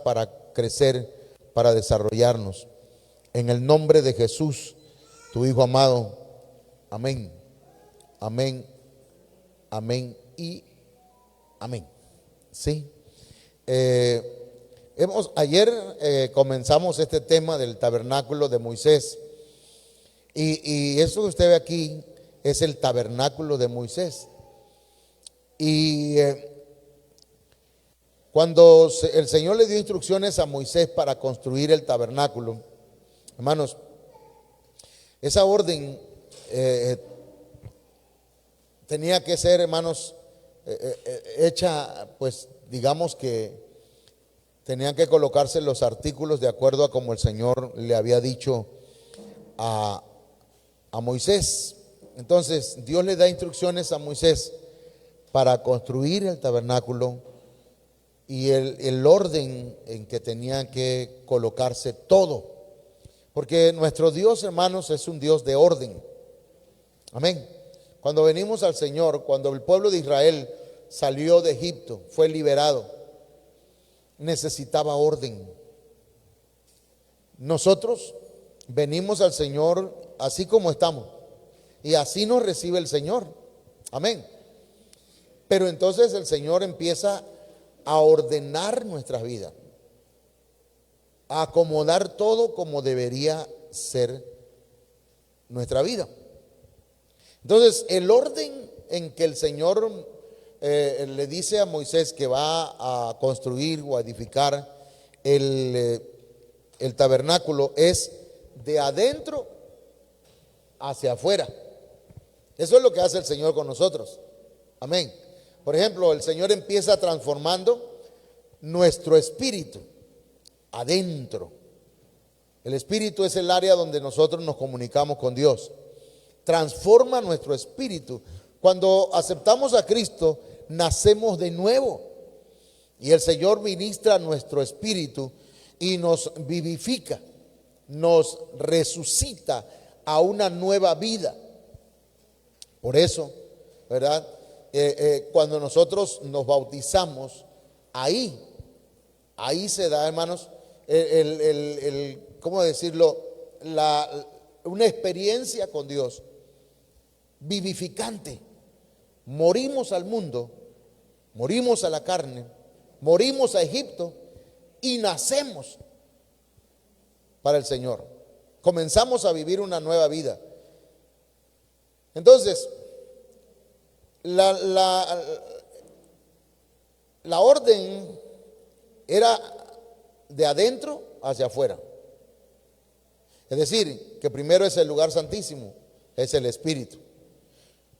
para crecer, para desarrollarnos. En el nombre de Jesús, tu Hijo amado. Amén. Amén. Amén y amén. Sí. Ayer comenzamos este tema del tabernáculo de Moisés. Y eso que usted ve aquí es el tabernáculo de Moisés. Y cuando el Señor le dio instrucciones a Moisés para construir el tabernáculo, hermanos, esa orden tenía que ser, hermanos, hecha, pues digamos que tenían que colocarse los artículos de acuerdo a como el Señor le había dicho a Moisés. Entonces Dios le da instrucciones a Moisés para construir el tabernáculo y el orden en que tenía que colocarse todo, porque nuestro Dios, hermanos, es un Dios de orden. Amén. Cuando venimos al Señor, cuando el pueblo de Israel salió de Egipto, fue liberado, necesitaba orden. Nosotros venimos al Señor así como estamos y así nos recibe el Señor. Amén. Pero entonces el Señor empieza a ordenar nuestras vidas, a acomodar todo como debería ser nuestra vida. Entonces, el orden en que el Señor le dice a Moisés que va a construir o a edificar el tabernáculo es de adentro hacia afuera. Eso es lo que hace el Señor con nosotros. Amén. Por ejemplo, el Señor empieza transformando nuestro espíritu adentro. El espíritu es el área donde nosotros nos comunicamos con Dios. Transforma nuestro espíritu. Cuando aceptamos a Cristo, nacemos de nuevo. Y el Señor ministra nuestro espíritu y nos vivifica, nos resucita a una nueva vida. Por eso, ¿verdad? Cuando nosotros nos bautizamos, ahí se da, hermanos, ¿cómo decirlo? Una experiencia con Dios vivificante. Morimos al mundo, morimos a la carne, morimos a Egipto y nacemos para el Señor. Comenzamos a vivir una nueva vida. Entonces, la orden era de adentro hacia afuera. Es decir, que primero es el lugar santísimo, es el Espíritu.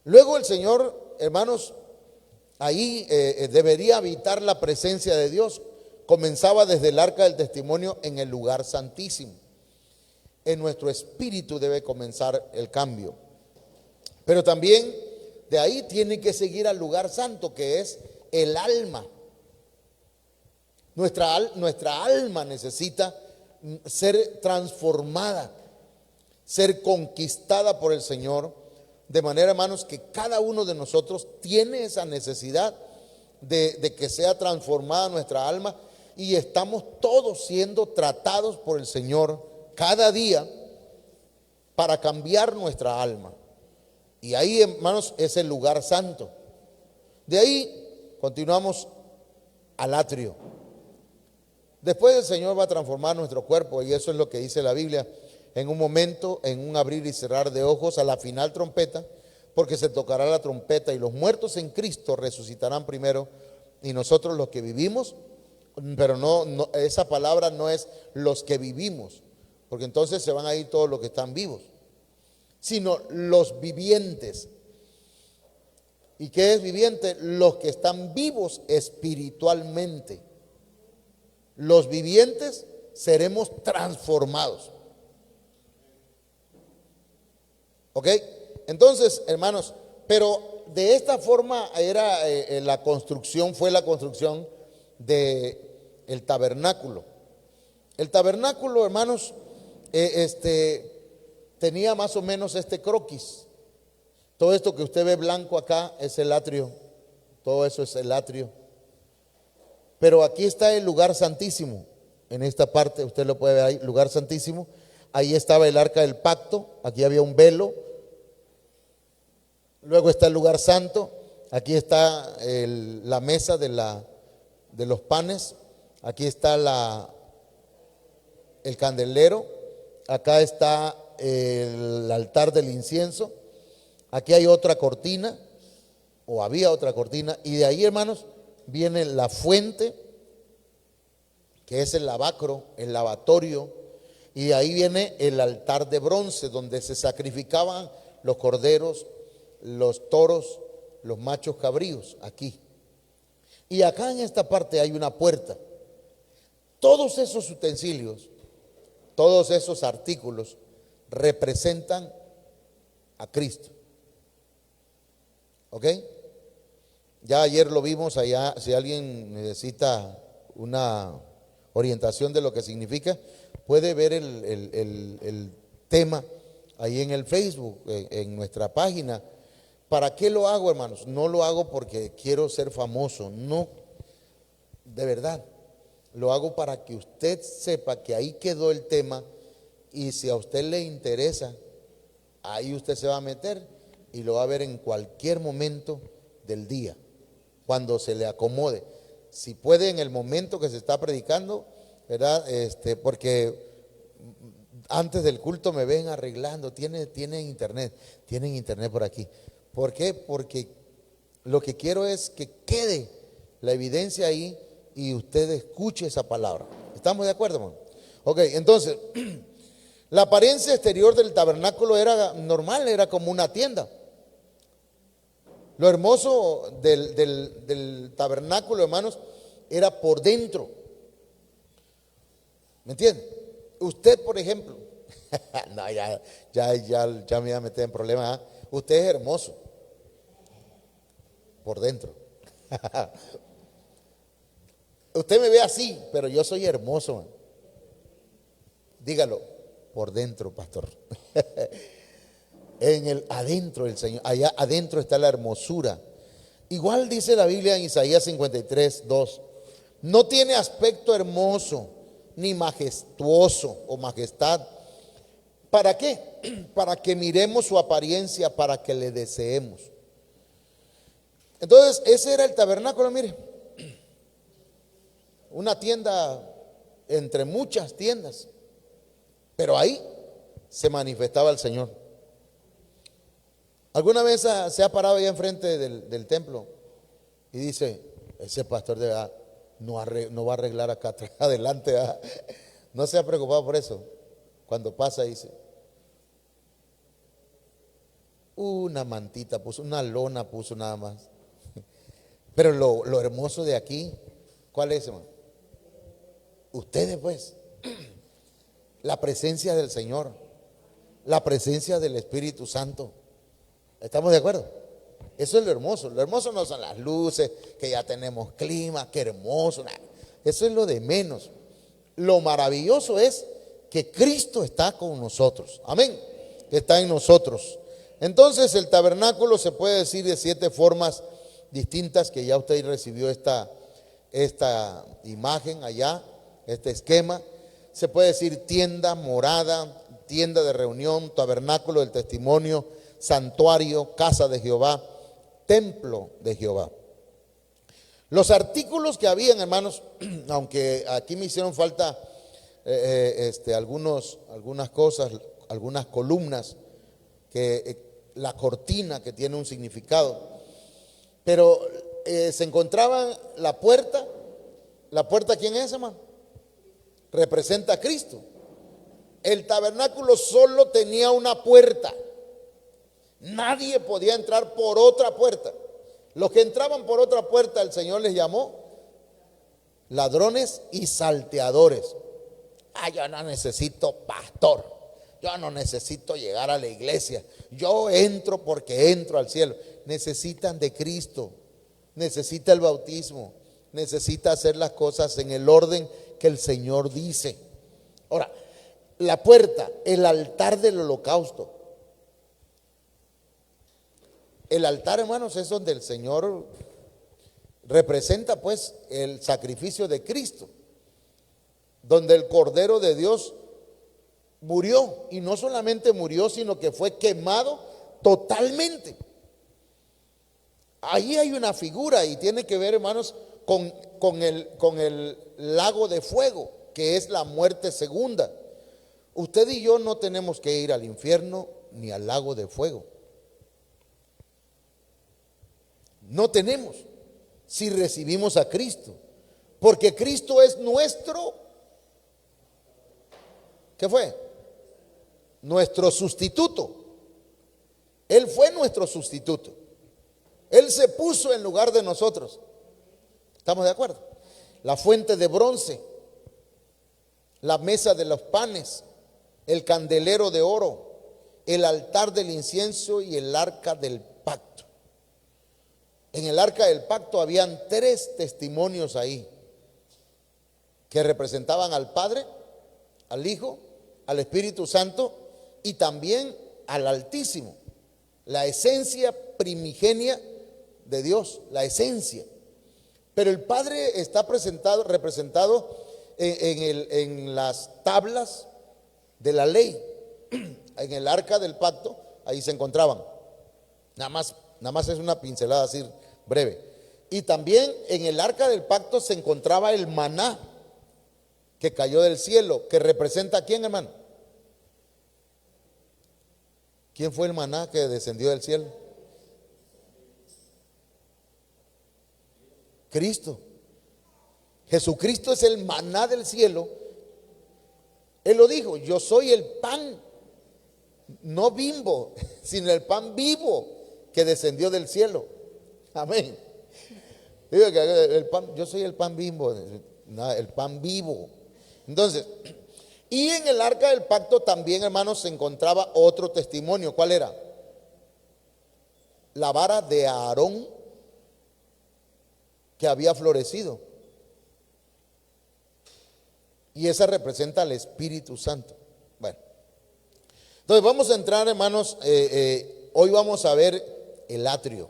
Luego el Señor, hermanos, ahí debería habitar la presencia de Dios. Comenzaba desde el arca del testimonio en el lugar santísimo. En nuestro espíritu debe comenzar el cambio. Pero también de ahí tiene que seguir al lugar santo, que es el alma. Nuestra alma necesita ser transformada, ser conquistada por el Señor, de manera, hermanos, que cada uno de nosotros tiene esa necesidad de que sea transformada nuestra alma, y estamos todos siendo tratados por el Señor cada día para cambiar nuestra alma. Y ahí, hermanos, es el lugar santo. De ahí continuamos al atrio. Después el Señor va a transformar nuestro cuerpo, y eso es lo que dice la Biblia. En un momento, en un abrir y cerrar de ojos, a la final trompeta, porque se tocará la trompeta y los muertos en Cristo resucitarán primero, y nosotros los que vivimos, pero no, esa palabra no es los que vivimos, porque entonces se van a ir todos los que están vivos, sino los vivientes. ¿Y qué es viviente? Los que están vivos espiritualmente. Los vivientes seremos transformados. ¿Ok? Entonces, hermanos, pero de esta forma era fue la construcción del tabernáculo. El tabernáculo, hermanos, tenía más o menos este croquis. Todo esto que usted ve blanco acá es el atrio. Todo eso es el atrio. Pero aquí está el lugar santísimo. En esta parte, usted lo puede ver ahí, lugar santísimo. Ahí estaba el arca del pacto, aquí había un velo. Luego está el lugar santo, aquí está la mesa de los panes, aquí está el candelero, acá está el altar del incienso, aquí hay otra cortina, o había otra cortina, y de ahí, hermanos, viene la fuente, que es el lavacro, el lavatorio, y de ahí viene el altar de bronce, donde se sacrificaban los corderos, los toros, los machos cabríos, aquí. Y acá en esta parte hay una puerta. Todos esos utensilios, todos esos artículos representan a Cristo. ¿Ok? Ya ayer lo vimos allá. Si alguien necesita una orientación de lo que significa, puede ver el tema ahí en el Facebook, en nuestra página. ¿Para qué lo hago, hermanos? No lo hago porque quiero ser famoso, no, de verdad. Lo hago para que usted sepa que ahí quedó el tema, y si a usted le interesa, ahí usted se va a meter y lo va a ver en cualquier momento del día, cuando se le acomode. Si puede, en el momento que se está predicando, ¿verdad? Porque antes del culto me ven arreglando, tienen internet por aquí. ¿Por qué? Porque lo que quiero es que quede la evidencia ahí y usted escuche esa palabra. ¿Estamos de acuerdo, hermano? Ok, entonces, la apariencia exterior del tabernáculo era normal, era como una tienda. Lo hermoso del tabernáculo, hermanos, era por dentro. ¿Me entiende? Usted, por ejemplo, no, ya me iba a meter en problemas, ¿eh? Usted es hermoso por dentro. Usted me ve así, pero yo soy hermoso, man. Dígalo, por dentro, pastor. En el adentro del Señor, allá adentro está la hermosura. Igual dice la Biblia en Isaías 53:2, no tiene aspecto hermoso ni majestuoso o majestad. ¿Para qué? Para que miremos su apariencia, para que le deseemos. Entonces, ese era el tabernáculo, mire. Una tienda entre muchas tiendas, pero ahí se manifestaba el Señor. ¿Alguna vez se ha parado allá enfrente del templo y dice, ese pastor de verdad no va a arreglar acá atrás, adelante, ¿verdad? No se ha preocupado por eso? Cuando pasa dice, una mantita puso, una lona puso nada más. Pero lo hermoso de aquí, ¿cuál es, hermano? Ustedes, pues, la presencia del Señor, la presencia del Espíritu Santo. ¿Estamos de acuerdo? Eso es lo hermoso. Lo hermoso no son las luces, que ya tenemos clima, qué hermoso. Eso es lo de menos. Lo maravilloso es que Cristo está con nosotros. Amén. Que está en nosotros. Entonces el tabernáculo se puede decir de 7 formas distintas, que ya usted recibió esta imagen allá, este esquema. Se puede decir tienda, morada, tienda de reunión, tabernáculo del testimonio, santuario, casa de Jehová, templo de Jehová. Los artículos que habían, hermanos, aunque aquí me hicieron falta algunas cosas, algunas columnas, la cortina que tiene un significado, pero se encontraba la puerta. ¿La puerta quién es, hermano? Representa a Cristo. El tabernáculo solo tenía una puerta. Nadie podía entrar por otra puerta. Los que entraban por otra puerta, el Señor les llamó ladrones y salteadores. Yo no necesito pastor, yo no necesito llegar a la iglesia, yo entro porque entro al cielo. Necesitan de Cristo, necesita el bautismo, necesita hacer las cosas en el orden que el Señor dice. Ahora, la puerta, el altar del holocausto. El altar, hermanos, es donde el Señor representa pues el sacrificio de Cristo, donde el Cordero de Dios murió, y no solamente murió, sino que fue quemado totalmente. Ahí hay una figura y tiene que ver, hermanos, con el lago de fuego, que es la muerte segunda. Usted y yo no tenemos que ir al infierno ni al lago de fuego. No tenemos, si recibimos a Cristo, porque Cristo es nuestro, ¿qué fue? Nuestro sustituto. Él fue nuestro sustituto. Él se puso en lugar de nosotros. ¿Estamos de acuerdo? La fuente de bronce, la mesa de los panes, el candelero de oro, el altar del incienso y el arca del pacto. En el arca del pacto habían 3 testimonios ahí que representaban al Padre, al Hijo, al Espíritu Santo y también al Altísimo, la esencia primigenia de Dios, la esencia. Pero el Padre está representado en las tablas de la ley. En el arca del pacto, ahí se encontraban. Nada más es una pincelada así breve. Y también en el arca del pacto se encontraba el maná que cayó del cielo, que representa a quién, hermano. ¿Quién fue el maná que descendió del cielo? Cristo. Jesucristo es el maná del cielo. Él lo dijo: yo soy el pan, no Bimbo, sino el pan vivo que descendió del cielo. Amén. Digo que el pan, yo soy el pan Bimbo, no, el pan vivo. Entonces, y en el arca del pacto también, hermanos, se encontraba otro testimonio. ¿Cuál era? La vara de Aarón que había florecido. Y esa representa al Espíritu Santo. Bueno, entonces vamos a entrar, hermanos, hoy vamos a ver el atrio.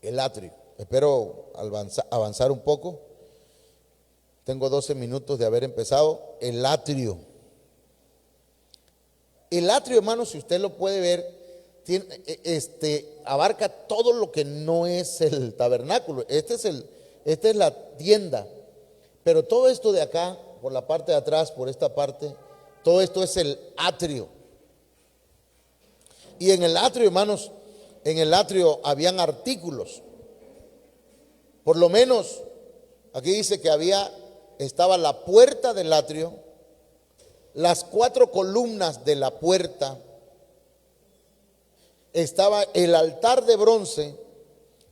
El atrio. Espero avanzar un poco. Tengo 12 minutos de haber empezado. El atrio. El atrio, hermanos, si usted lo puede ver, abarca todo lo que no es el tabernáculo. Esta es la tienda. Pero todo esto de acá, por la parte de atrás, por esta parte, todo esto es el atrio. Y en el atrio, hermanos, en el atrio habían artículos. Por lo menos, aquí dice que estaba la puerta del atrio, las 4 columnas de la puerta, estaba el altar de bronce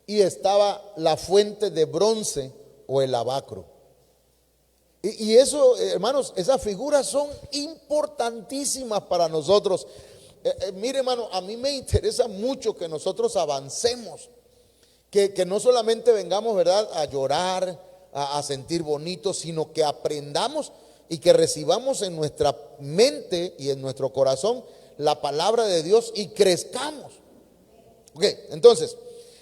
y estaba la fuente de bronce o el lavacro. Y eso, hermanos, esas figuras son importantísimas para nosotros. Mire, hermano, a mí me interesa mucho que nosotros avancemos, que no solamente vengamos, ¿verdad?, a llorar, a sentir bonito, sino que aprendamos y que recibamos en nuestra mente y en nuestro corazón la palabra de Dios y crezcamos. Ok, entonces,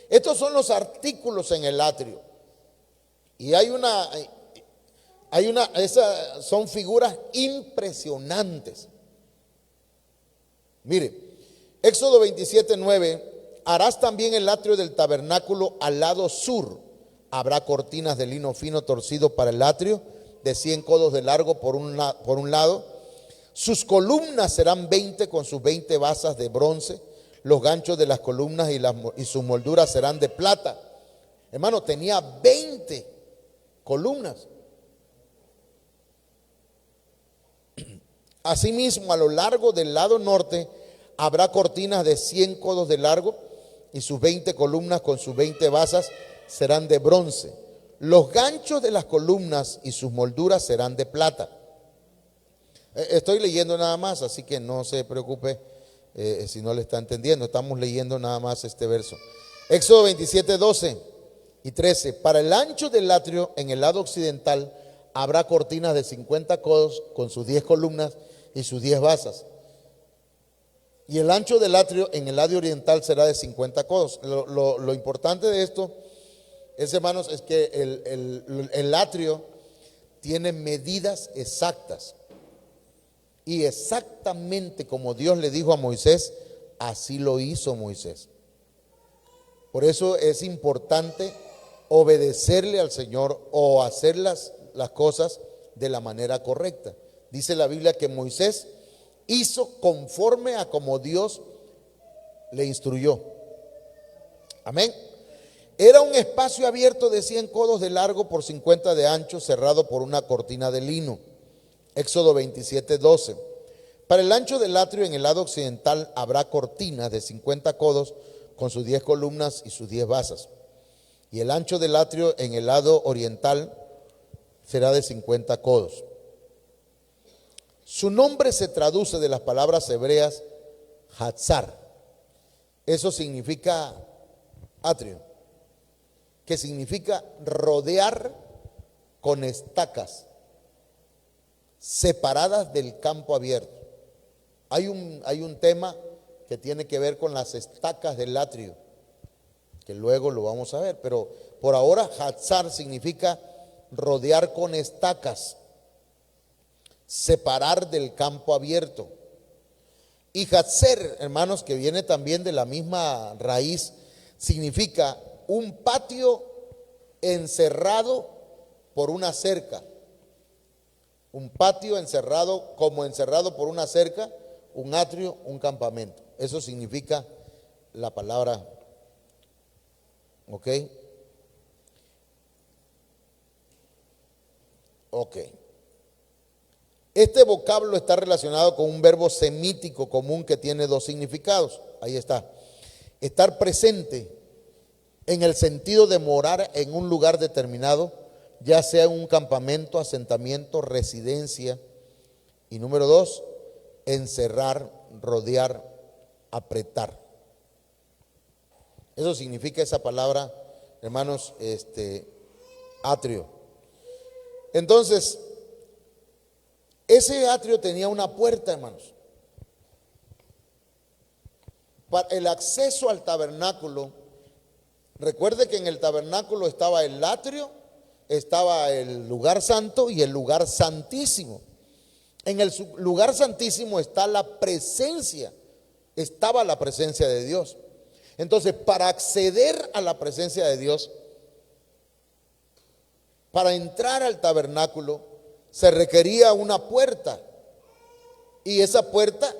estos son los artículos en el atrio. Y esas son figuras impresionantes. Mire, Éxodo 27:9, harás también el atrio del tabernáculo al lado sur. Habrá cortinas de lino fino torcido para el atrio, de 100 codos de largo por un lado. Sus columnas serán 20 con sus 20 basas de bronce. Los ganchos de las columnas y sus molduras serán de plata. Hermano, tenía 20 columnas. Asimismo, a lo largo del lado norte habrá cortinas de 100 codos de largo y sus 20 columnas con sus 20 basas serán de bronce. Los ganchos de las columnas y sus molduras serán de plata. Estoy leyendo nada más, así que no se preocupe si no le está entendiendo. Estamos leyendo nada más este verso. Éxodo 27:12 y 13. Para el ancho del atrio en el lado occidental habrá cortinas de 50 codos con sus 10 columnas y sus 10 basas. Y el ancho del atrio en el lado oriental será de 50 codos. Lo importante de esto Hermanos, es que el atrio tiene medidas exactas. Y exactamente como Dios le dijo a Moisés, así lo hizo Moisés. Por eso es importante obedecerle al Señor o hacer las cosas de la manera correcta. Dice la Biblia que Moisés hizo conforme a como Dios le instruyó. Amén. Era un espacio abierto de 100 codos de largo por 50 de ancho, cerrado por una cortina de lino. Éxodo 27:12. Para el ancho del atrio en el lado occidental habrá cortinas de 50 codos con sus 10 columnas y sus 10 basas. Y el ancho del atrio en el lado oriental será de 50 codos. Su nombre se traduce de las palabras hebreas Hatzar. Eso significa atrio, que significa rodear con estacas separadas del campo abierto. Hay un tema que tiene que ver con las estacas del atrio, que luego lo vamos a ver, pero por ahora Hatzar significa rodear con estacas, separar del campo abierto. Y Hatzer, hermanos, que viene también de la misma raíz, significa un patio encerrado por una cerca. Un patio encerrado, como encerrado por una cerca, un atrio, un campamento. Eso significa la palabra, ¿ok? Ok. Este vocablo está relacionado con un verbo semítico común que tiene dos significados. Ahí está. Estar presente en el sentido de morar en un lugar determinado, ya sea en un campamento, asentamiento, residencia. Y número dos, encerrar, rodear, apretar. Eso significa esa palabra, hermanos, atrio. Entonces, ese atrio tenía una puerta, hermanos. Para el acceso al tabernáculo, recuerde que en el tabernáculo estaba el atrio, estaba el lugar santo y el lugar santísimo. En el lugar santísimo está la presencia, estaba la presencia de Dios. Entonces, para acceder a la presencia de Dios, para entrar al tabernáculo, se requería una puerta. Y esa puerta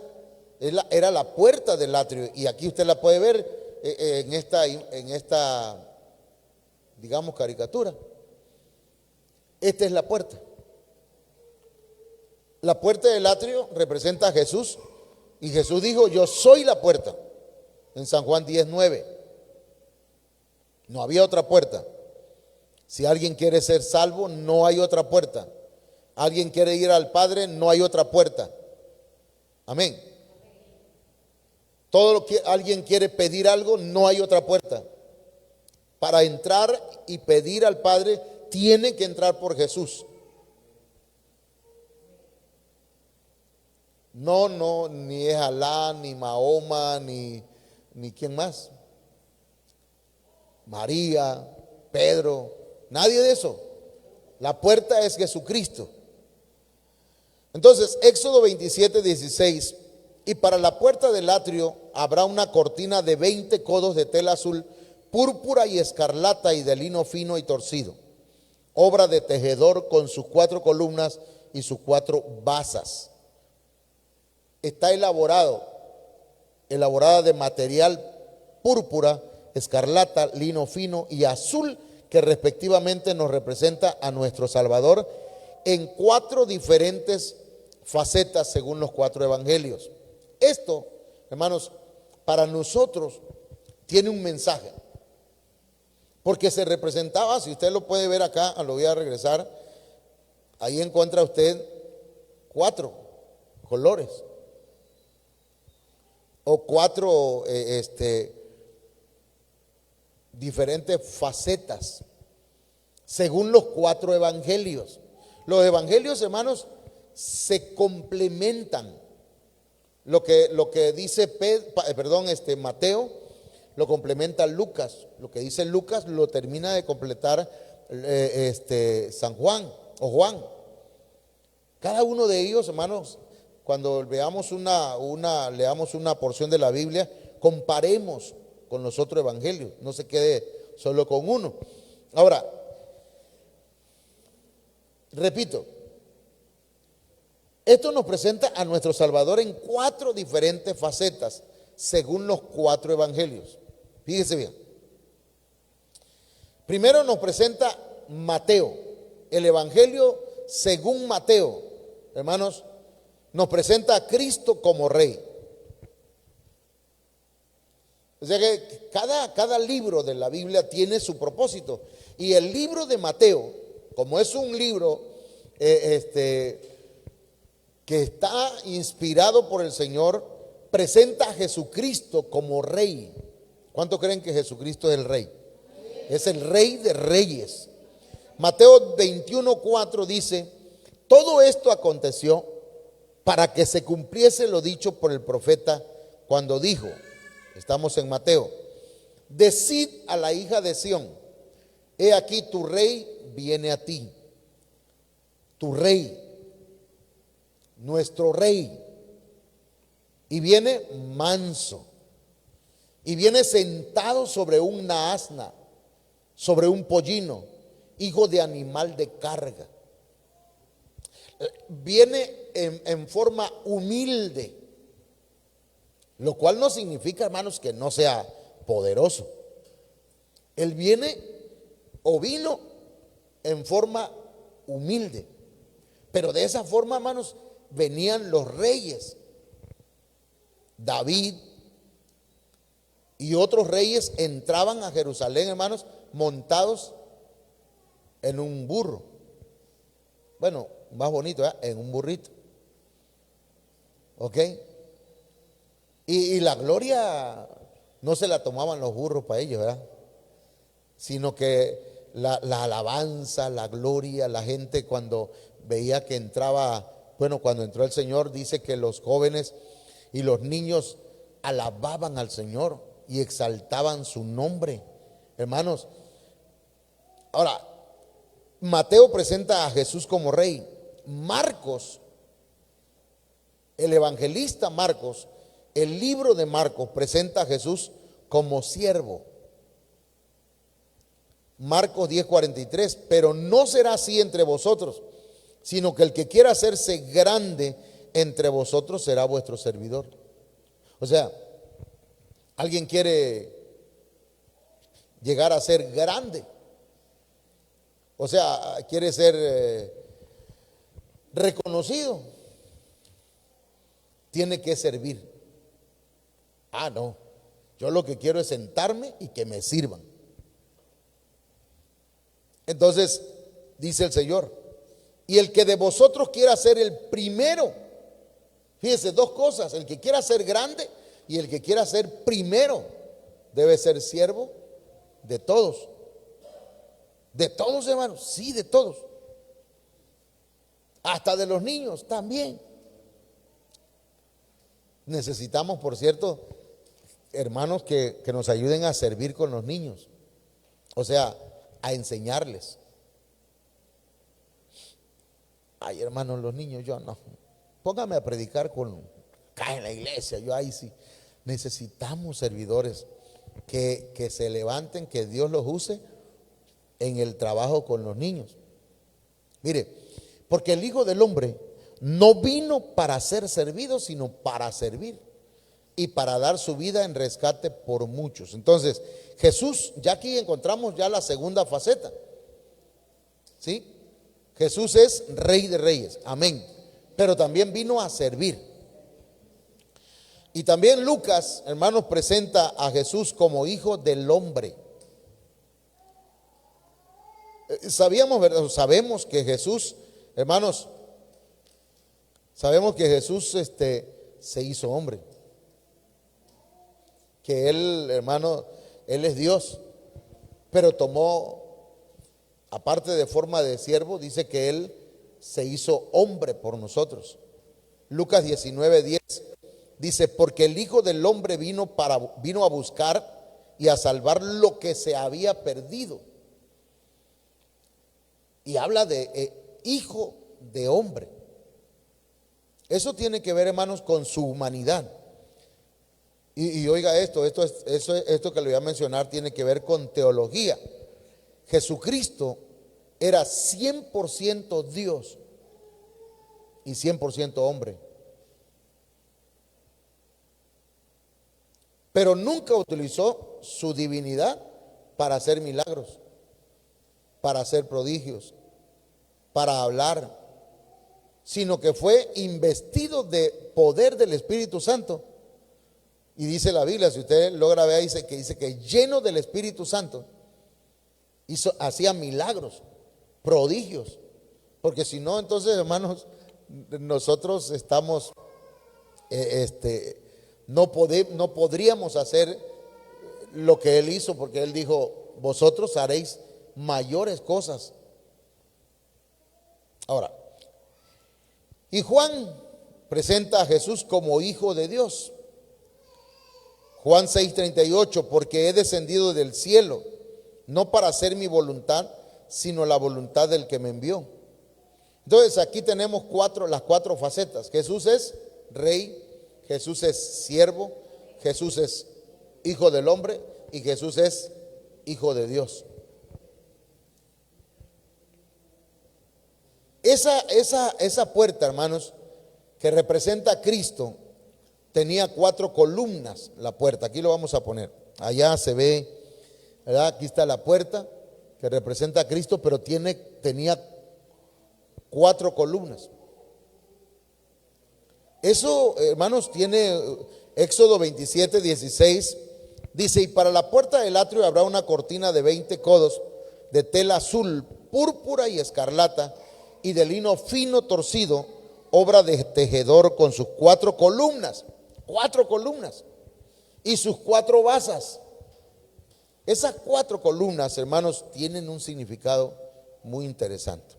era la puerta del atrio. Y aquí usted la puede ver en esta, digamos, caricatura. Esta es la puerta. La puerta del atrio representa a Jesús. Y Jesús dijo, yo soy la puerta. En San Juan 10:9. No había otra puerta. Si alguien quiere ser salvo, no hay otra puerta. Alguien quiere ir al Padre, no hay otra puerta. Amén. Todo lo que alguien quiere pedir algo, no hay otra puerta. Para entrar y pedir al Padre, tiene que entrar por Jesús. No, ni es Alá, ni Mahoma, ni quién más. María, Pedro, nadie de eso. La puerta es Jesucristo. Entonces, Éxodo 27:16, y para la puerta del atrio habrá una cortina de 20 codos de tela azul, púrpura y escarlata y de lino fino y torcido, obra de tejedor con sus 4 columnas y sus 4 basas. Está elaborada de material púrpura, escarlata, lino fino y azul, que respectivamente nos representa a nuestro Salvador en 4 diferentes facetas según los 4 evangelios. Esto, hermanos, para nosotros tiene un mensaje, porque se representaba, si usted lo puede ver acá, lo voy a regresar, ahí encuentra usted 4 colores o 4 diferentes facetas según los 4 evangelios. Los evangelios, hermanos, se complementan. Lo que dice Mateo lo complementa Lucas. Lo que dice Lucas lo termina de completar San Juan o Juan. Cada uno de ellos, hermanos, cuando leamos una porción de la Biblia, comparemos con los otros evangelios, no se quede solo con uno. Ahora, repito, esto nos presenta a nuestro Salvador en 4 diferentes facetas, según los 4 evangelios. Fíjese bien. Primero nos presenta Mateo, el evangelio según Mateo, hermanos, nos presenta a Cristo como Rey. O sea que cada libro de la Biblia tiene su propósito. Y el libro de Mateo, como es un libro que está inspirado por el Señor, presenta a Jesucristo como Rey. ¿Cuánto creen que Jesucristo es el Rey? Es el Rey de Reyes. Mateo 21:4 dice: todo esto aconteció para que se cumpliese lo dicho por el profeta cuando dijo, estamos en Mateo, decid a la hija de Sión, he aquí tu rey viene a ti. Tu rey, nuestro rey, y viene manso, y viene sentado sobre una asna, sobre un pollino, hijo de animal de carga. Viene en forma humilde, lo cual no significa, hermanos, que no sea poderoso. Él viene o vino en forma humilde, pero de esa forma, hermanos, venían los reyes. David y otros reyes entraban a Jerusalén, hermanos, montados en un burro. Bueno, más bonito, ¿eh? En un burrito. ¿Ok? Y la gloria no se la tomaban los burros para ellos, ¿verdad? Sino que la alabanza, la gloria, la gente cuando veía que entraba, bueno, cuando entró el Señor, dice que los jóvenes y los niños alababan al Señor y exaltaban su nombre. Hermanos, ahora, Mateo presenta a Jesús como Rey. Marcos, el evangelista Marcos, el libro de Marcos presenta a Jesús como siervo. Marcos 10:43, pero no será así entre vosotros, sino que el que quiera hacerse grande entre vosotros será vuestro servidor. O sea, alguien quiere llegar a ser grande, o sea, quiere ser reconocido, tiene que servir. Ah, no, yo lo que quiero es sentarme y que me sirvan. Entonces, dice el Señor, y el que de vosotros quiera ser el primero, fíjese, 2 cosas, el que quiera ser grande y el que quiera ser primero, debe ser siervo de todos. De todos, hermanos, sí, de todos. Hasta de los niños también. Necesitamos, por cierto, hermanos, que nos ayuden a servir con los niños. O sea, a enseñarles. Ay, hermanos, los niños, yo no. Póngame a predicar acá en la iglesia, yo ahí sí. Necesitamos servidores que se levanten, que Dios los use en el trabajo con los niños. Mire, porque el Hijo del Hombre no vino para ser servido, sino para servir y para dar su vida en rescate por muchos. Entonces, Jesús, ya aquí encontramos ya la segunda faceta. ¿Sí? Jesús es Rey de Reyes, amén. Pero también vino a servir. Y también Lucas, hermanos, presenta a Jesús como Hijo del Hombre. Sabíamos, ¿verdad? Sabemos que Jesús, hermanos, sabemos que Jesús se hizo hombre. Que Él, hermano, Él es Dios, pero tomó, aparte de forma de siervo, dice que Él se hizo hombre por nosotros. Lucas 19:10 dice, porque el Hijo del Hombre vino a buscar y a salvar lo que se había perdido. Y habla de hijo de hombre. Eso tiene que ver, hermanos, con su humanidad. Y oiga esto que le voy a mencionar tiene que ver con teología. Jesucristo era 100% Dios y 100% hombre. Pero nunca utilizó su divinidad para hacer milagros, para hacer prodigios, para hablar, sino que fue investido de poder del Espíritu Santo. Y dice la Biblia, si usted logra ver, dice que lleno del Espíritu Santo hacía milagros, prodigios. Porque si no, entonces, hermanos, nosotros estamos, no podríamos hacer lo que Él hizo, porque Él dijo, vosotros haréis mayores cosas. Ahora, y Juan presenta a Jesús como hijo de Dios. Juan 6:38, porque he descendido del cielo, no para hacer mi voluntad, sino la voluntad del que me envió. Entonces aquí tenemos las cuatro facetas. Jesús es rey, Jesús es siervo, Jesús es hijo del hombre y Jesús es hijo de Dios. Esa puerta, hermanos, que representa a Cristo, tenía 4 columnas la puerta. Aquí lo vamos a poner. Allá se ve, ¿verdad? Aquí está la puerta que representa a Cristo, pero tenía 4 columnas. Eso, hermanos, tiene Éxodo 27:16. Dice, y para la puerta del atrio habrá una cortina de 20 codos de tela azul, púrpura y escarlata, y de lino fino torcido, obra de tejedor, con sus 4 columnas. 4 columnas y sus 4 basas. Esas 4 columnas, hermanos, tienen un significado muy interesante.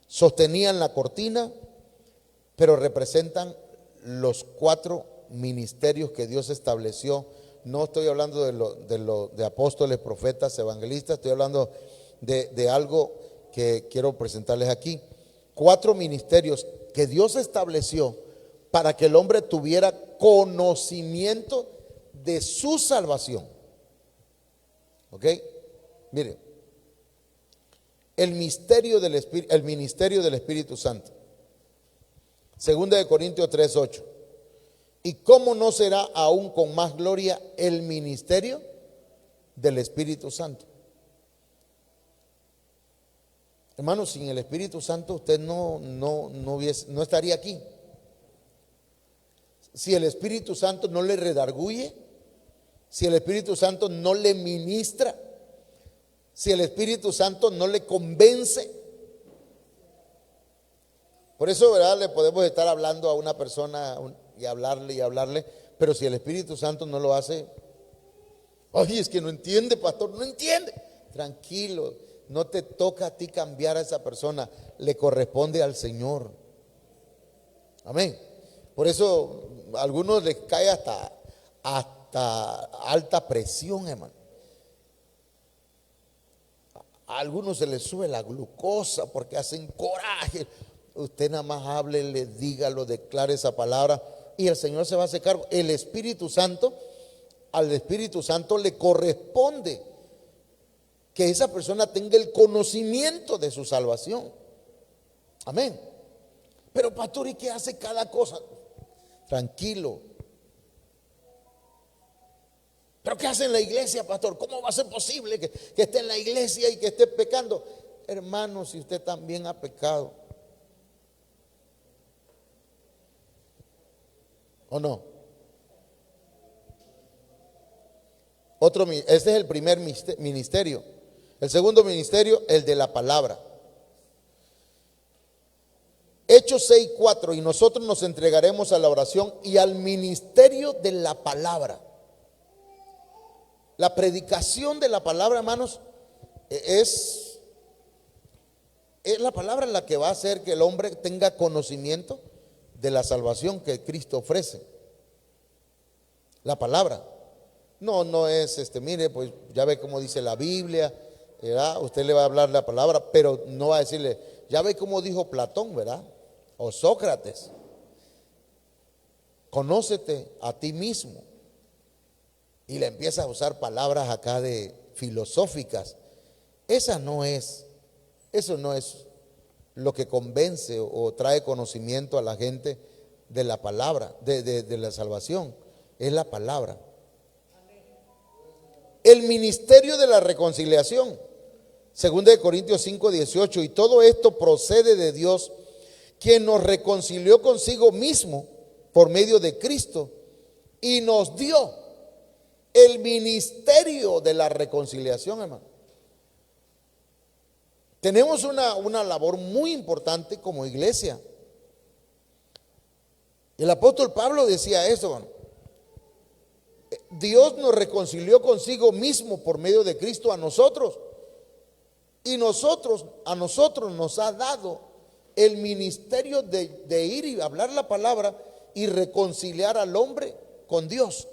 Sostenían la cortina, pero representan los 4 ministerios que Dios estableció. No estoy hablando de apóstoles, profetas, evangelistas, estoy hablando de algo que quiero presentarles aquí. 4 ministerios que Dios estableció para que el hombre tuviera conocimiento de su salvación. ¿Ok? Mire, el ministerio del Espíritu Santo. Segunda de Corintios 3:8. ¿Y cómo no será aún con más gloria el ministerio del Espíritu Santo? Hermanos, sin el Espíritu Santo usted no estaría aquí. Si el Espíritu Santo no le redarguye, si el Espíritu Santo no le ministra, si el Espíritu Santo no le convence. Por eso, ¿verdad?, le podemos estar hablando a una persona y hablarle, pero si el Espíritu Santo no lo hace, ay, es que no entiende, pastor, no entiende. Tranquilo, no te toca a ti cambiar a esa persona, le corresponde al Señor. Amén. Por eso a algunos les cae hasta alta presión, hermano. A algunos se les sube la glucosa porque hacen coraje. Usted nada más hable, dígalo, declare esa palabra y el Señor se va a hacer cargo. El Espíritu Santo, al Espíritu Santo le corresponde que esa persona tenga el conocimiento de su salvación. Amén. Pero pastor, ¿y qué hace cada cosa? Tranquilo. ¿Pero qué hace en la iglesia, pastor? ¿Cómo va a ser posible que esté en la iglesia y que esté pecando? Hermano, si usted también ha pecado, ¿o no? Este es el primer ministerio. El segundo ministerio, el de la palabra. Hechos 6:4, y nosotros nos entregaremos a la oración y al ministerio de la palabra. La predicación de la palabra, hermanos, es la palabra la que va a hacer que el hombre tenga conocimiento de la salvación que Cristo ofrece. La palabra. No es, mire, pues ya ve cómo dice la Biblia, ¿verdad? Usted le va a hablar la palabra, pero no va a decirle, ya ve cómo dijo Platón, ¿verdad? O Sócrates. Conócete a ti mismo. Y le empieza a usar palabras acá de filosóficas. Eso no es lo que convence o trae conocimiento a la gente de la palabra, de la salvación. Es la palabra. El ministerio de la reconciliación, 2 Corintios 5:18, y todo esto procede de Dios, quien nos reconcilió consigo mismo por medio de Cristo y nos dio el ministerio de la reconciliación, hermano. Tenemos una labor muy importante como iglesia. El apóstol Pablo decía eso, hermano. Dios nos reconcilió consigo mismo por medio de Cristo a nosotros. Y a nosotros nos ha dado el ministerio de ir y hablar la palabra y reconciliar al hombre con Dios.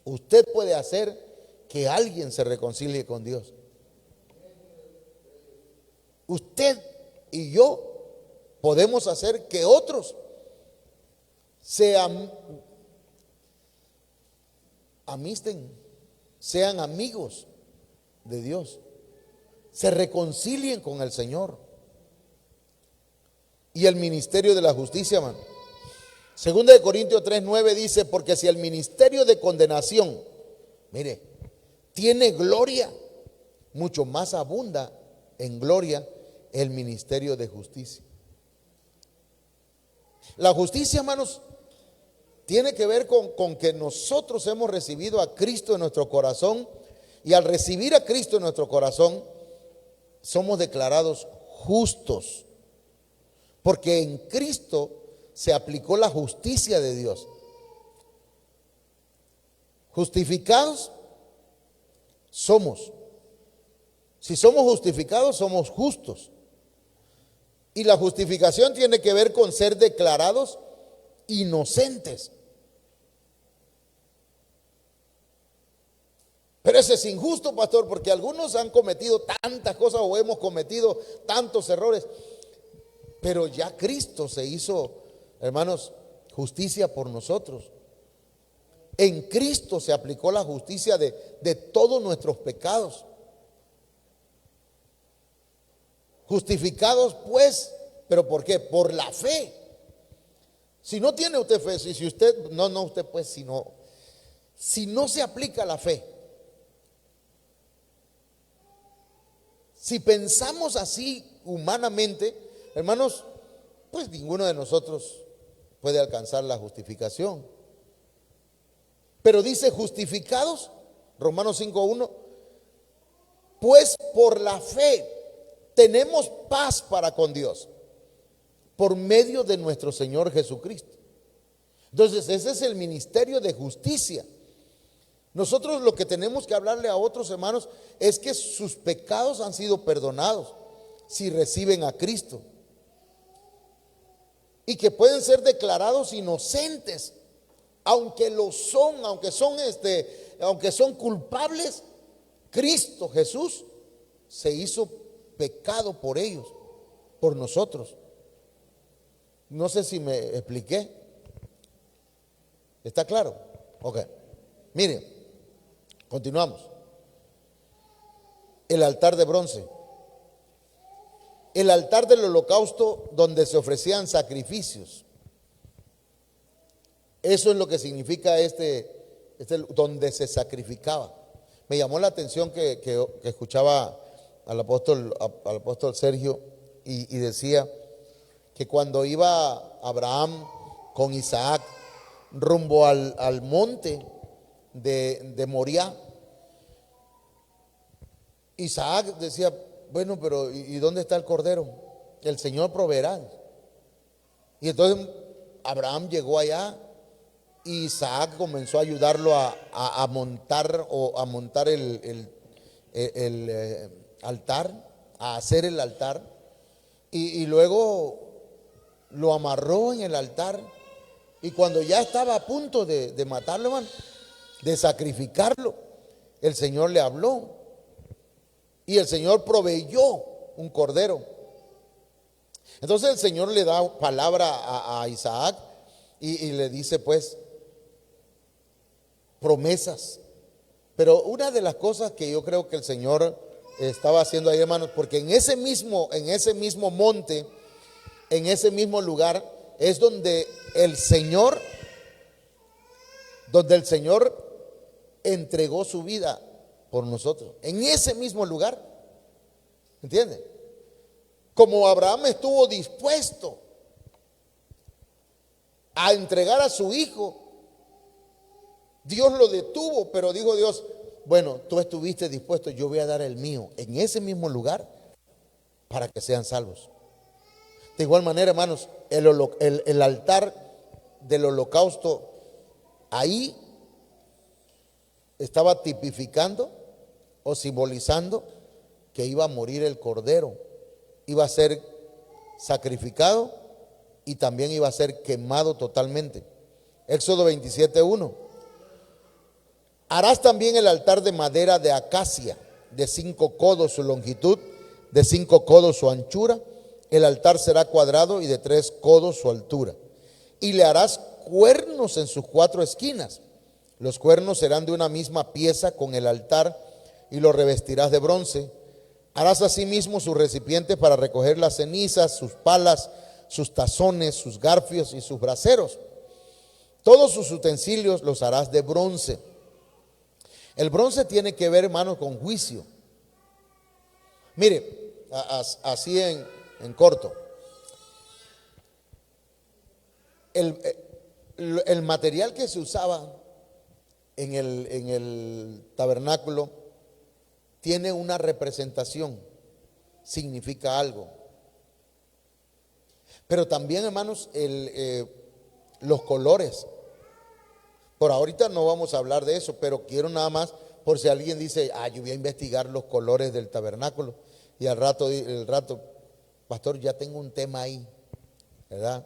Usted puede hacer que alguien se reconcilie con Dios. Usted y yo podemos hacer que otros sean amigos de Dios, se reconcilien con el Señor. Y el ministerio de la justicia, hermano. 2 Corintios 3:9 dice, porque si el ministerio de condenación, mire, tiene gloria, mucho más abunda en gloria el ministerio de justicia. La justicia, hermanos, tiene que ver con que nosotros hemos recibido a Cristo en nuestro corazón, y al recibir a Cristo en nuestro corazón somos declarados justos, porque en Cristo se aplicó la justicia de Dios. Justificados somos. Si somos justificados, somos justos. Y la justificación tiene que ver con ser declarados inocentes. Pero eso es injusto, pastor, porque algunos han cometido tantas cosas o hemos cometido tantos errores. Pero ya Cristo se hizo, hermanos, justicia por nosotros. En Cristo se aplicó la justicia de todos nuestros pecados. Justificados pues, ¿pero por qué? Por la fe. Si no tiene usted fe, si usted, no usted pues, si no se aplica la fe, si pensamos así humanamente, hermanos, pues ninguno de nosotros puede alcanzar la justificación. Pero dice justificados, Romanos 5:1, pues por la fe tenemos paz para con Dios por medio de nuestro Señor Jesucristo. Entonces ese es el ministerio de justicia. Nosotros lo que tenemos que hablarle a otros hermanos es que sus pecados han sido perdonados si reciben a Cristo, y que pueden ser declarados inocentes, aunque lo son, aunque son culpables. Cristo Jesús se hizo pecado por ellos, por nosotros. No sé si me expliqué. ¿Está claro? Ok. Miren, continuamos. El altar de bronce. El altar del holocausto donde se ofrecían sacrificios. Eso es lo que significa donde se sacrificaba. Me llamó la atención que escuchaba al apóstol Sergio y decía que cuando iba Abraham con Isaac rumbo al monte de Moriah, Isaac decía, bueno, pero ¿y dónde está el cordero? El Señor proveerá. Y entonces Abraham llegó allá y Isaac comenzó a ayudarlo a montar el altar, a hacer el altar, y luego lo amarró en el altar, y cuando ya estaba a punto de matarlo, hermano, de sacrificarlo. El Señor le habló y el Señor proveyó un cordero. Entonces el Señor le da palabra a Isaac y le dice pues promesas. Pero una de las cosas que yo creo que el Señor estaba haciendo ahí, hermanos, porque en ese mismo monte, en ese mismo lugar, es donde el Señor entregó su vida por nosotros. En ese mismo lugar, ¿entiende? Como Abraham estuvo dispuesto a entregar a su hijo, Dios lo detuvo, pero dijo Dios, bueno, tú estuviste dispuesto, yo voy a dar el mío en ese mismo lugar para que sean salvos. De igual manera, hermanos, el altar del holocausto ahí estaba tipificando o simbolizando que iba a morir el cordero, iba a ser sacrificado y también iba a ser quemado totalmente. Éxodo 27:1. Harás también el altar de madera de acacia, de 5 codos su longitud, de 5 codos su anchura. El altar será cuadrado y de 3 codos su altura. Y le harás cuernos en sus 4 esquinas. Los cuernos serán de una misma pieza con el altar y lo revestirás de bronce. Harás asimismo sus recipientes para recoger las cenizas, sus palas, sus tazones, sus garfios y sus braseros. Todos sus utensilios los harás de bronce. El bronce tiene que ver, hermano, con juicio. Mire, así en corto. El material que se usaba en el tabernáculo tiene una representación, significa algo. Pero también, hermanos, los colores. Por ahorita no vamos a hablar de eso, pero quiero nada más, por si alguien dice, yo voy a investigar los colores del tabernáculo. Y al rato, pastor, ya tengo un tema ahí, ¿verdad?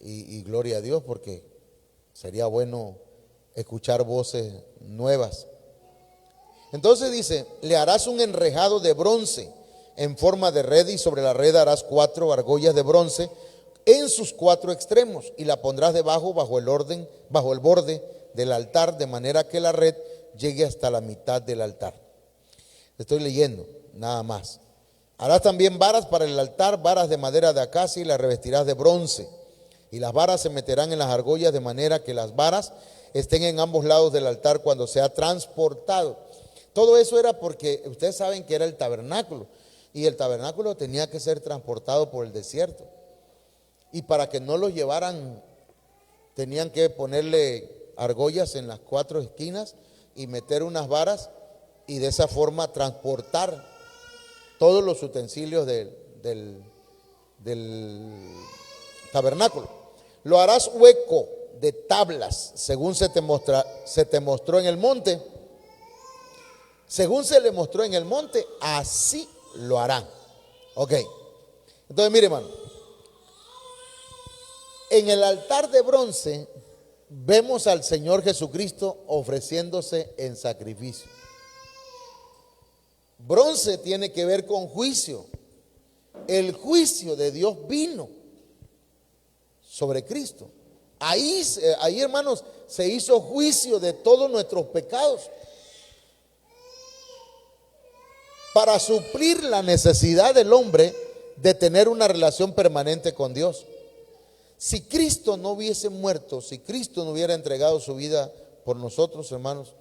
Y gloria a Dios, porque sería bueno escuchar voces nuevas. Entonces dice, le harás un enrejado de bronce en forma de red y sobre la red harás 4 argollas de bronce en sus 4 extremos y la pondrás debajo bajo el borde del altar, de manera que la red llegue hasta la mitad del altar. Estoy leyendo, nada más. Harás también varas para el altar, varas de madera de acacia y las revestirás de bronce. Y las varas se meterán en las argollas de manera que las varas estén en ambos lados del altar cuando sea transportado. Todo eso era porque ustedes saben que era el tabernáculo y el tabernáculo tenía que ser transportado por el desierto. Y para que no los llevaran, tenían que ponerle argollas en las 4 esquinas y meter unas varas y de esa forma transportar todos los utensilios del tabernáculo. Lo harás hueco de tablas, según se te mostró en el monte. Según se le mostró en el monte, así lo harán. Ok. Entonces, mire, hermano. En el altar de bronce vemos al Señor Jesucristo ofreciéndose en sacrificio. Bronce tiene que ver con juicio. El juicio de Dios vino sobre Cristo. Ahí, hermanos, se hizo juicio de todos nuestros pecados para suplir la necesidad del hombre de tener una relación permanente con Dios. Si Cristo no hubiese muerto, si Cristo no hubiera entregado su vida por nosotros, hermanos,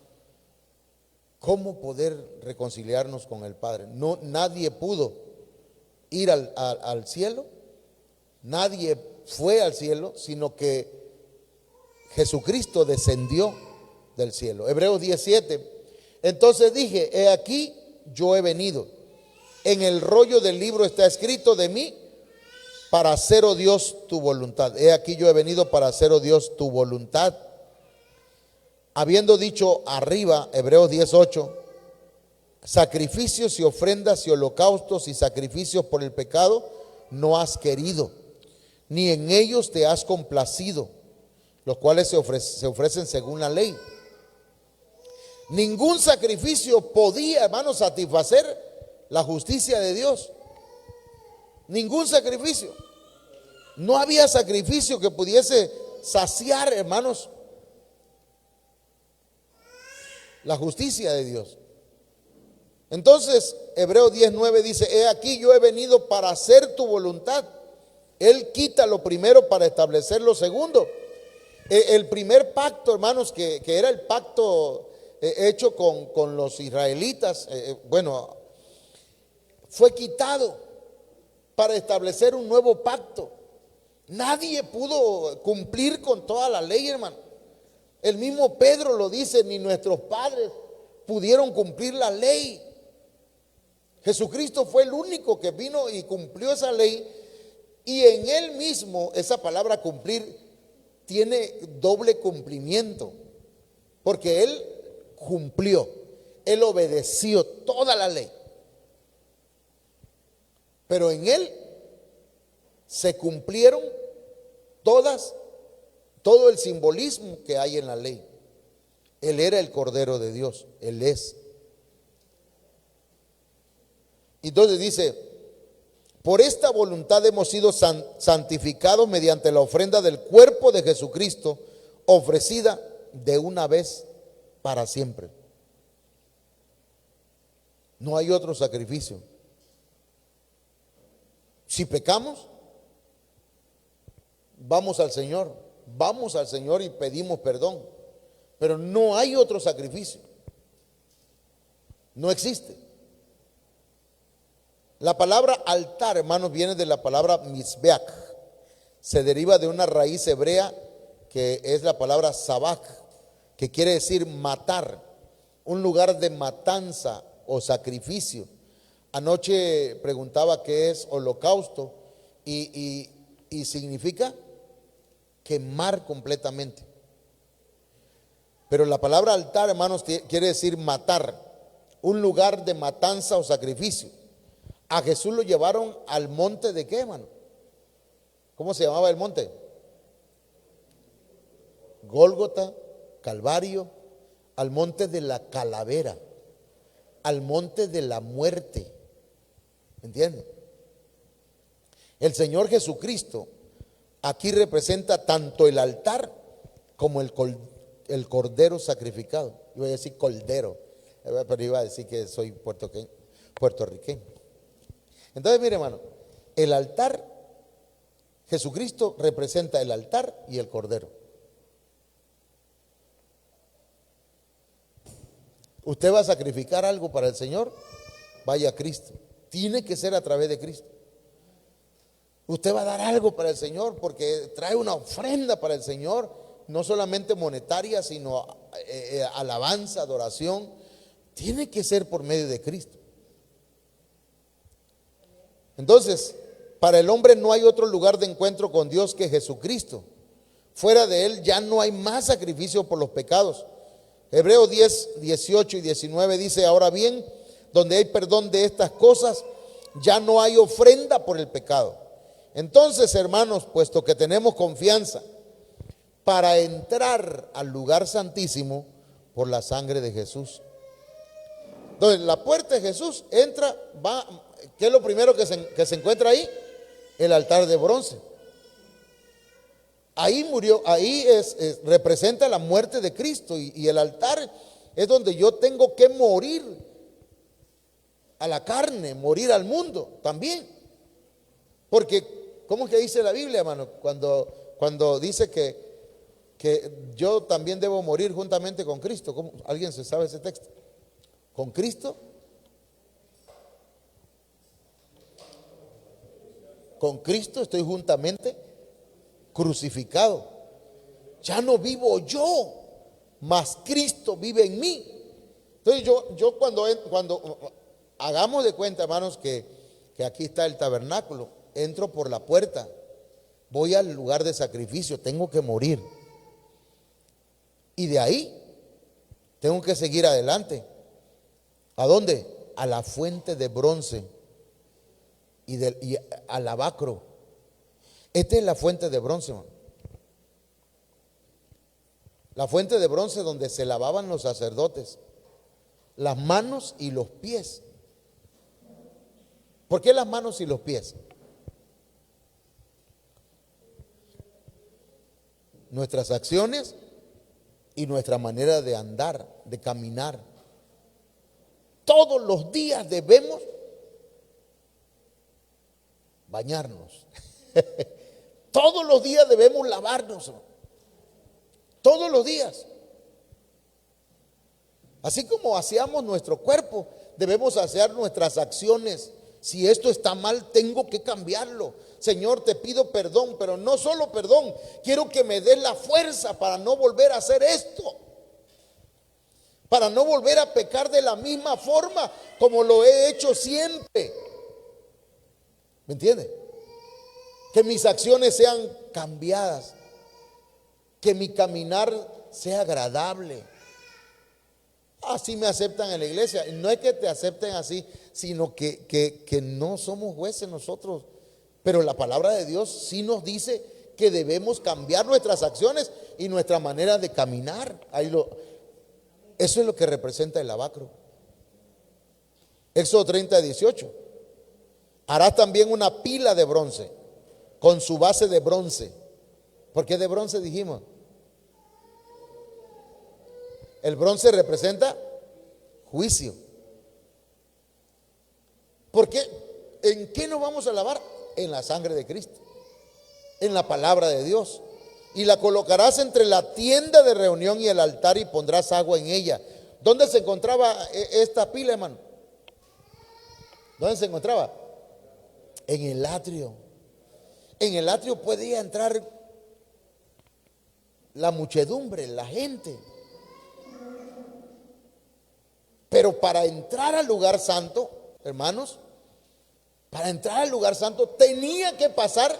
¿cómo poder reconciliarnos con el Padre? No, nadie pudo ir al cielo, nadie fue al cielo, sino que Jesucristo descendió del cielo. Hebreos 17. Entonces dije, he aquí, yo he venido. En el rollo del libro está escrito de mí, para hacer, oh Dios, tu voluntad. He aquí yo he venido para hacer, oh Dios, tu voluntad. Habiendo dicho arriba, Hebreos 18, sacrificios y ofrendas y holocaustos y sacrificios por el pecado no has querido, ni en ellos te has complacido, los cuales se ofrecen según la ley. Ningún sacrificio podía, hermanos, satisfacer la justicia de Dios. Ningún sacrificio. No había sacrificio que pudiese saciar, hermanos, la justicia de Dios. Entonces, Hebreos 10:9 dice: he aquí yo he venido para hacer tu voluntad. Él quita lo primero para establecer lo segundo. El primer pacto, hermanos, que era el pacto hecho con los israelitas, bueno, fue quitado para establecer un nuevo pacto. Nadie pudo cumplir con toda la ley, hermano. El mismo Pedro lo dice: ni nuestros padres pudieron cumplir la ley. Jesucristo fue el único que vino y cumplió esa ley, y en él mismo esa palabra cumplir tiene doble cumplimiento, porque él cumplió, él obedeció toda la ley, pero en él se cumplieron todo el simbolismo que hay en la ley. Él era el Cordero de Dios, él es. Entonces dice: por esta voluntad hemos sido santificados mediante la ofrenda del cuerpo de Jesucristo, ofrecida de una vez para siempre. No hay otro sacrificio. Si pecamos, vamos al Señor y pedimos perdón, pero no hay otro sacrificio. No existe. La palabra altar, hermanos, viene de la palabra mizbeach. Se deriva de una raíz hebrea que es la palabra sabach, que quiere decir matar, un lugar de matanza o sacrificio. Anoche preguntaba qué es holocausto y significa quemar completamente. Pero la palabra altar, hermanos, quiere decir matar, un lugar de matanza o sacrificio. A Jesús lo llevaron al monte de qué, hermano. ¿Cómo se llamaba el monte? Gólgota, Calvario, al monte de la calavera, al monte de la muerte. ¿Entienden? El Señor Jesucristo aquí representa tanto el altar como el cordero sacrificado. Iba a decir cordero, pero iba a decir que soy puertorriqueño. Entonces, mire, hermano, el altar, Jesucristo representa el altar y el cordero. Usted va a sacrificar algo para el Señor, vaya a Cristo. Tiene que ser a través de Cristo. Usted va a dar algo para el Señor porque trae una ofrenda para el Señor, no solamente monetaria, sino alabanza, adoración. Tiene que ser por medio de Cristo. Entonces, para el hombre no hay otro lugar de encuentro con Dios que Jesucristo. Fuera de él ya no hay más sacrificio por los pecados. Hebreos 10, 18 y 19 dice: ahora bien, donde hay perdón de estas cosas, ya no hay ofrenda por el pecado. Entonces, hermanos, puesto que tenemos confianza para entrar al lugar santísimo por la sangre de Jesús. Entonces, la puerta de Jesús entra, va. ¿Qué es lo primero que se encuentra ahí? El altar de bronce. Ahí murió, ahí representa la muerte de Cristo, y el altar es donde yo tengo que morir a la carne, morir al mundo también. Porque, ¿cómo es que dice la Biblia, hermano? Cuando dice que yo también debo morir juntamente con Cristo. ¿Cómo? ¿Alguien se sabe ese texto? ¿Con Cristo? Con Cristo estoy juntamente crucificado. Ya no vivo yo, mas Cristo vive en mí. Entonces yo cuando hagamos de cuenta, hermanos, que aquí está el tabernáculo, entro por la puerta, voy al lugar de sacrificio, tengo que morir. Y de ahí tengo que seguir adelante. ¿A dónde? A la fuente de bronce y al lavacro. Esta es la fuente de bronce, hermano. La fuente de bronce donde se lavaban los sacerdotes. las manos y los pies. ¿Por qué las manos y los pies? Nuestras acciones y nuestra manera de andar, de caminar. Todos los días debemos bañarnos. Todos los días debemos lavarnos. Todos los días. Así como aseamos nuestro cuerpo, debemos asear nuestras acciones. Si esto está mal, tengo que cambiarlo. Señor, te pido perdón, pero no solo perdón, quiero que me des la fuerza para no volver a hacer esto, para no volver a pecar de la misma forma como lo he hecho siempre. ¿Me entiende? Que mis acciones sean cambiadas, que mi caminar sea agradable. Así me aceptan en la iglesia. Y no es que te acepten así, sino que no somos jueces nosotros. Pero la palabra de Dios sí nos dice que debemos cambiar nuestras acciones y nuestra manera de caminar. Eso es lo que representa el lavacro. Éxodo 30:18. Harás también una pila de bronce con su base de bronce. ¿Por qué de bronce dijimos? El bronce representa juicio. ¿Por qué? ¿En qué nos vamos a lavar? En la sangre de Cristo, en la palabra de Dios. Y la colocarás entre la tienda de reunión y el altar y pondrás agua en ella. ¿Dónde se encontraba esta pila, hermano? ¿Dónde se encontraba? En el atrio. En el atrio podía entrar la muchedumbre, la gente. Pero para entrar al lugar santo, hermanos, para entrar al lugar santo tenía que pasar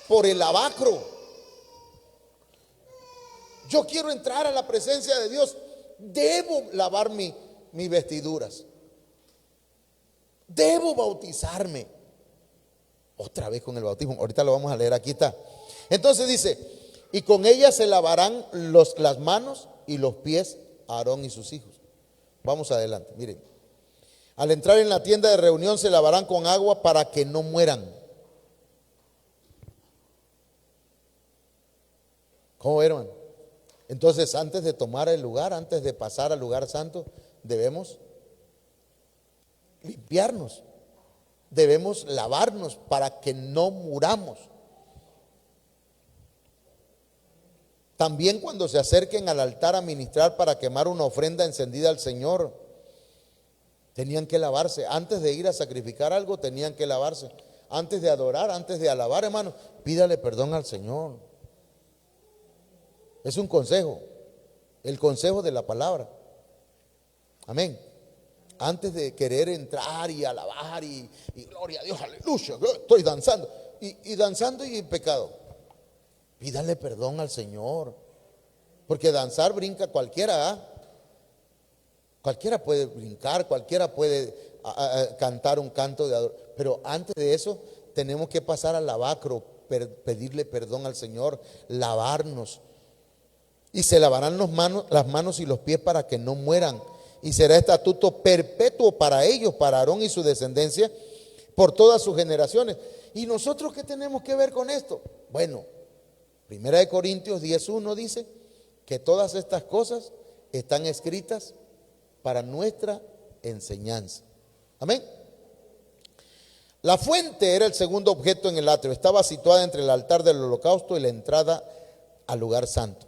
por el lavacro. Yo quiero entrar a la presencia de Dios, debo lavar mis vestiduras, debo bautizarme. Otra vez con el bautismo, ahorita lo vamos a leer, aquí está. Entonces dice, y con ella se lavarán las manos y los pies a Aarón y sus hijos. Vamos adelante, miren. Al entrar en la tienda de reunión se lavarán con agua para que no mueran. ¿Cómo ven, hermano? Entonces, antes de tomar el lugar, antes de pasar al lugar santo, debemos limpiarnos, debemos lavarnos para que no muramos. También cuando se acerquen al altar a ministrar para quemar una ofrenda encendida al Señor, tenían que lavarse. Antes de ir a sacrificar algo, tenían que lavarse. Antes de adorar, antes de alabar, hermano, pídale perdón al Señor. Es un consejo, el consejo de la palabra. Amén. Antes de querer entrar y alabar y gloria a Dios, aleluya, estoy danzando. Y danzando y en pecado. Pídale perdón al Señor. Porque danzar brinca cualquiera, ¿ah? Cualquiera puede brincar, cualquiera puede cantar un canto de adoración. Pero antes de eso tenemos que pasar al lavacro, pedirle perdón al Señor, lavarnos. Y se lavarán las manos y los pies para que no mueran. Y será estatuto perpetuo para ellos, para Aarón y su descendencia, por todas sus generaciones. ¿Y nosotros qué tenemos que ver con esto? Bueno, 1 Corintios 10:1 dice que todas estas cosas están escritas para nuestra enseñanza. Amén. La fuente era el segundo objeto en el atrio. Estaba situada entre el altar del holocausto y la entrada al lugar santo.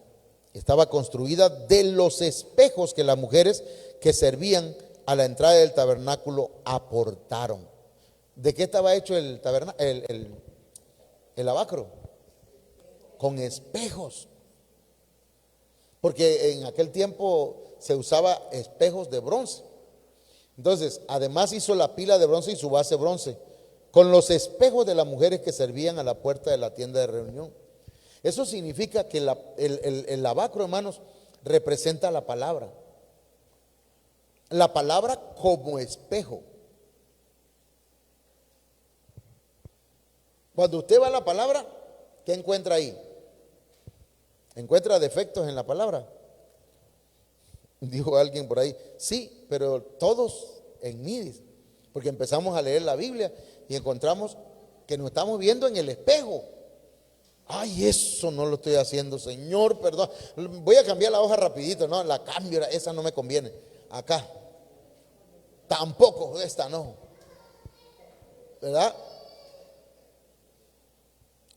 Estaba construida de los espejos que las mujeres que servían a la entrada del tabernáculo aportaron. ¿De qué estaba hecho el lavacro? Con espejos. Porque en aquel tiempo se usaba espejos de bronce. Entonces, además hizo la pila de bronce y su base bronce, con los espejos de las mujeres que servían a la puerta de la tienda de reunión. Eso significa que el lavacro, hermanos, representa la palabra. La palabra como espejo. Cuando usted va a la palabra, ¿qué encuentra ahí? ¿Encuentra defectos en la palabra? Dijo alguien por ahí, sí, pero todos en mí, dice. Porque empezamos a leer la Biblia y encontramos que nos estamos viendo en el espejo. Ay, eso no lo estoy haciendo, Señor, perdón. Voy a cambiar la hoja rapidito, no, la cambio, esa no me conviene. Acá, tampoco, esta no. ¿Verdad?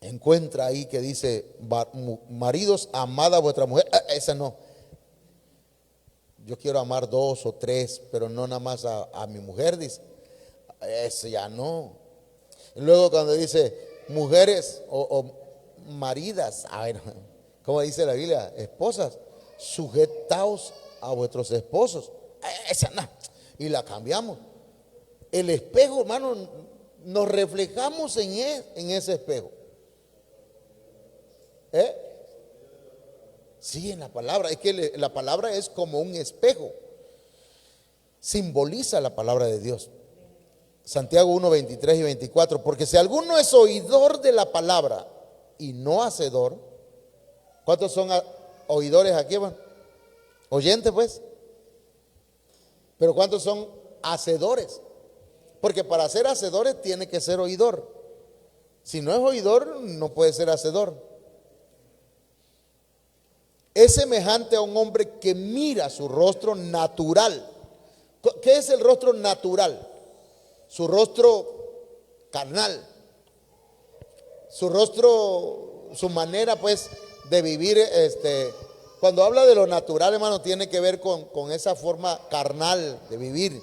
Encuentra ahí que dice, maridos, amad a vuestra mujer. Esa no. Yo quiero amar 2 o 3, pero no nada más a mi mujer, dice. Eso ya no. Y luego cuando dice mujeres o maridas, a ver, ¿cómo dice la Biblia? Esposas, sujetaos a vuestros esposos. Esa no. Y la cambiamos. El espejo, hermano, nos reflejamos en ese espejo. Sí, en la palabra. Es que la palabra es como un espejo. Simboliza la palabra de Dios. Santiago 1, 23 y 24. Porque si alguno es oidor de la palabra y no hacedor. ¿Cuántos son oidores aquí, hermano? Oyentes, pues. Pero ¿cuántos son hacedores? Porque para ser hacedores tiene que ser oidor. Si no es oidor, no puede ser hacedor. Es semejante a un hombre que mira su rostro natural. ¿Qué es el rostro natural? Su rostro carnal. Su rostro, su manera pues de vivir. Cuando habla de lo natural, hermano, tiene que ver con esa forma carnal de vivir.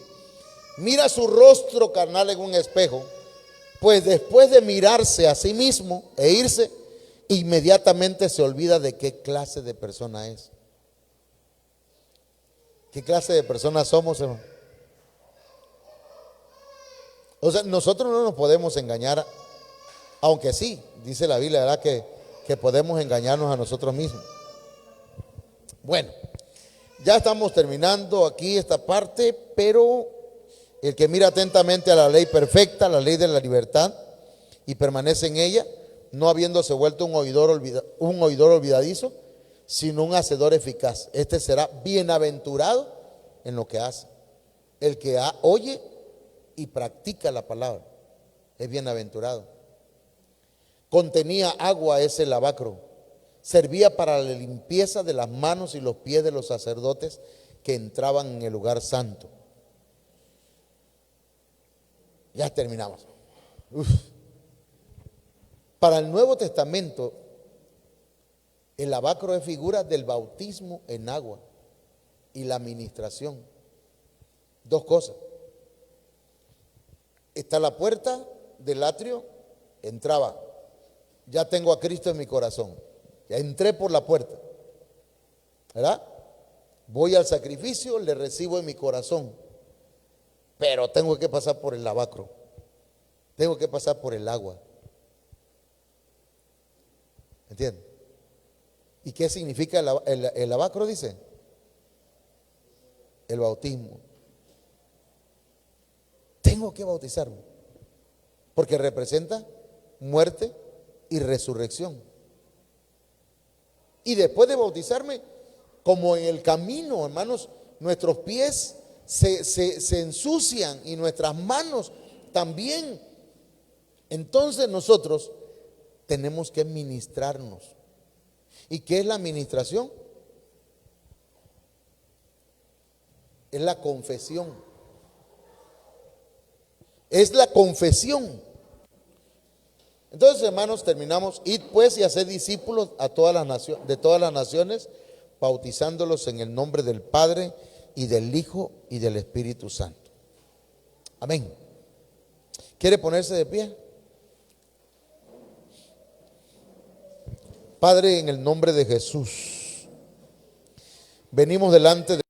Mira su rostro carnal en un espejo, pues después de mirarse a sí mismo e irse, inmediatamente se olvida de qué clase de persona es. ¿Qué clase de personas somos, hermano? O sea, nosotros no nos podemos engañar, aunque sí, dice la Biblia, ¿verdad? Que podemos engañarnos a nosotros mismos. Bueno, ya estamos terminando aquí esta parte, pero el que mira atentamente a la ley perfecta, la ley de la libertad, y permanece en ella, no habiéndose vuelto un oidor olvidadizo, sino un hacedor eficaz. Este será bienaventurado en lo que hace. El que oye y practica la palabra es bienaventurado. Contenía agua ese lavacro. Servía para la limpieza de las manos y los pies de los sacerdotes que entraban en el lugar santo. Ya terminamos. Para el Nuevo Testamento, el lavacro es figura del bautismo en agua y la administración. Dos cosas. Está la puerta del atrio, entraba. Ya tengo a Cristo en mi corazón. Ya entré por la puerta. ¿Verdad? Voy al sacrificio, le recibo en mi corazón. Pero tengo que pasar por el lavacro. Tengo que pasar por el agua. ¿Entienden? ¿Y qué significa el lavacro? Dice el bautismo. Tengo que bautizarme porque representa muerte y resurrección. Y después de bautizarme, como en el camino, hermanos, nuestros pies se ensucian y nuestras manos también. Entonces nosotros tenemos que ministrarnos. ¿Y qué es la administración? Es la confesión. Es la confesión. Entonces, hermanos, terminamos. Id pues y haced discípulos a todas las naciones, de todas las naciones, bautizándolos en el nombre del Padre y del Hijo y del Espíritu Santo. Amén. ¿Quiere ponerse de pie? Padre, en el nombre de Jesús, venimos delante de